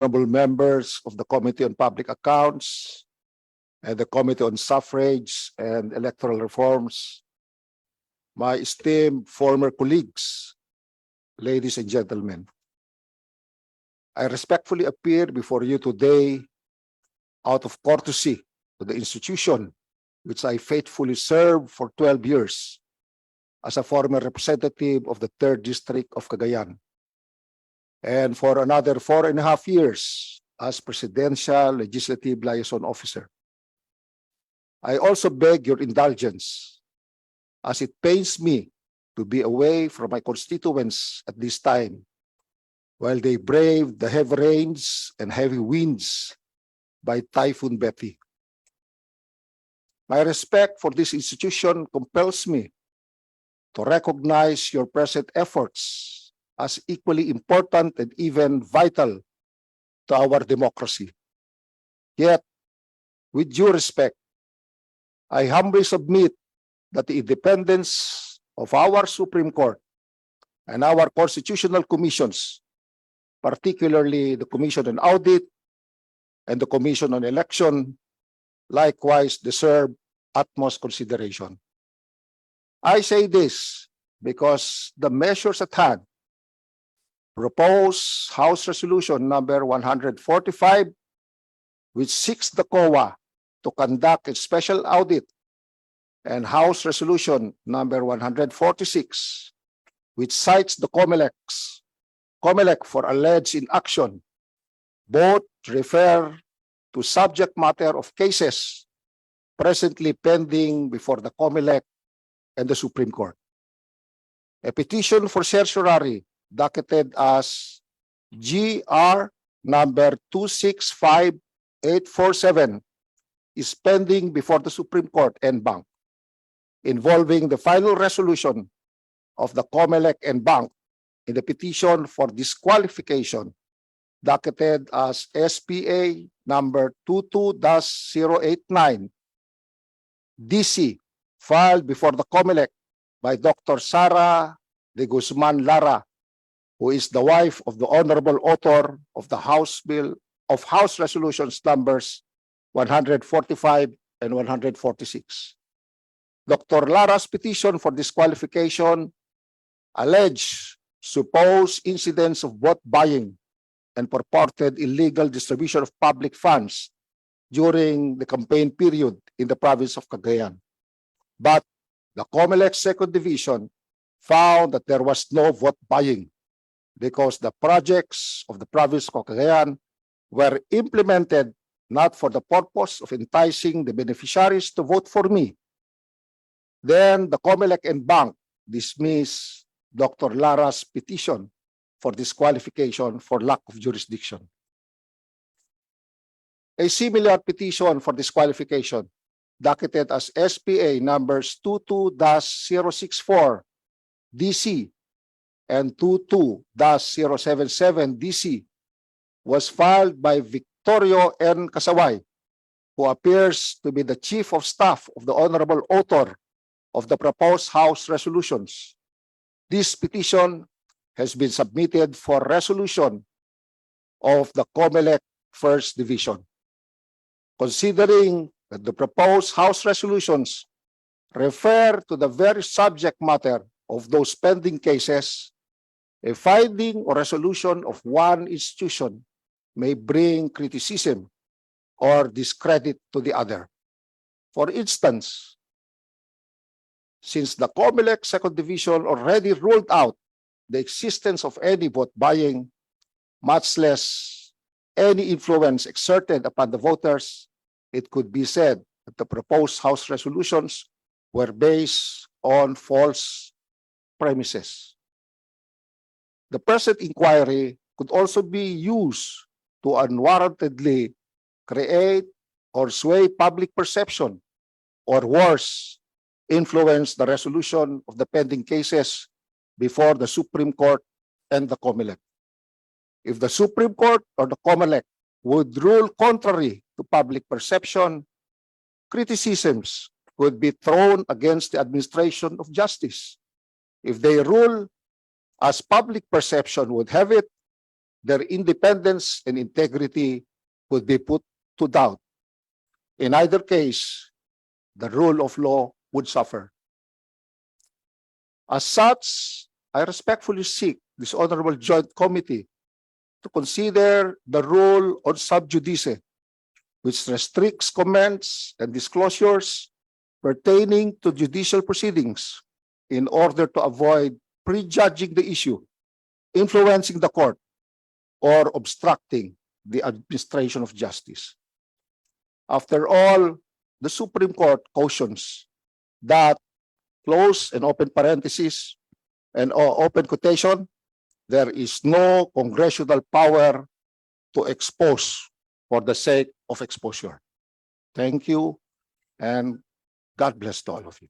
honorable members of the Committee on Public Accounts and the Committee on Suffrage and Electoral Reforms, my esteemed former colleagues, ladies and gentlemen, I respectfully appear before you today out of courtesy to the institution which I faithfully served for 12 years as a former representative of the 3rd District of Cagayan, and for another 4.5 years as Presidential Legislative Liaison Officer. I also beg your indulgence, as it pains me to be away from my constituents at this time, while they brave the heavy rains and heavy winds by Typhoon Betty. My respect for this institution compels me to recognize your present efforts as equally important and even vital to our democracy. Yet, with due respect, I humbly submit that the independence of our Supreme Court and our constitutional commissions, particularly the Commission on Audit and the Commission on Election, likewise deserve utmost consideration. I say this because the measures at hand, proposed House Resolution number 145, which seeks the COA to conduct a special audit, and House Resolution number 146, which cites the COMELEC for alleged inaction, both refer to subject matter of cases presently pending before the COMELEC and the Supreme Court. A petition for certiorari docketed as GR number 265847 is pending before the Supreme Court and Bank, involving the final resolution of the COMELEC and Bank in the petition for disqualification docketed as SPA number 22-089 DC, filed before the COMELEC by Dr. Sara de Guzman Lara, who is the wife of the honorable author of the House Resolutions numbers 145 and 146. Dr. Lara's petition for disqualification alleged supposed incidents of vote buying and purported illegal distribution of public funds during the campaign period in the province of Cagayan. But the COMELEC Second Division found that there was no vote buying because the projects of the province of Cagayan were implemented not for the purpose of enticing the beneficiaries to vote for me. Then the COMELEC and Bank dismissed Dr. Lara's petition for disqualification for lack of jurisdiction. A similar petition for disqualification, docketed as SPA numbers 22-064 DC and 22-077 DC, was filed by Victorio N. Kasaway, who appears to be the Chief of Staff of the honorable author of the proposed House Resolutions. This petition has been submitted for resolution of the COMELEC First Division. Considering that the proposed House Resolutions refer to the very subject matter of those pending cases, a finding or resolution of one institution may bring criticism or discredit to the other. For instance, since the COMELEC Second Division already ruled out the existence of any vote buying, much less any influence exerted upon the voters, it could be said that the proposed House Resolutions were based on false premises. The present inquiry could also be used to unwarrantedly create or sway public perception, or worse, influence the resolution of the pending cases before the Supreme Court and the COMELEC. If the Supreme Court or the COMELEC would rule contrary to public perception, criticisms could be thrown against the administration of justice. If they rule as public perception would have it, their independence and integrity would be put to doubt. In either case, the rule of law would suffer. As such, I respectfully seek this Honorable Joint Committee to consider the rule on sub judice, which restricts comments and disclosures pertaining to judicial proceedings in order to avoid prejudging the issue, influencing the court, or obstructing the administration of justice. After all, the Supreme Court cautions that, close and open parentheses and open quotation, there is no congressional power to expose for the sake of exposure. Thank you, and God bless to all of you.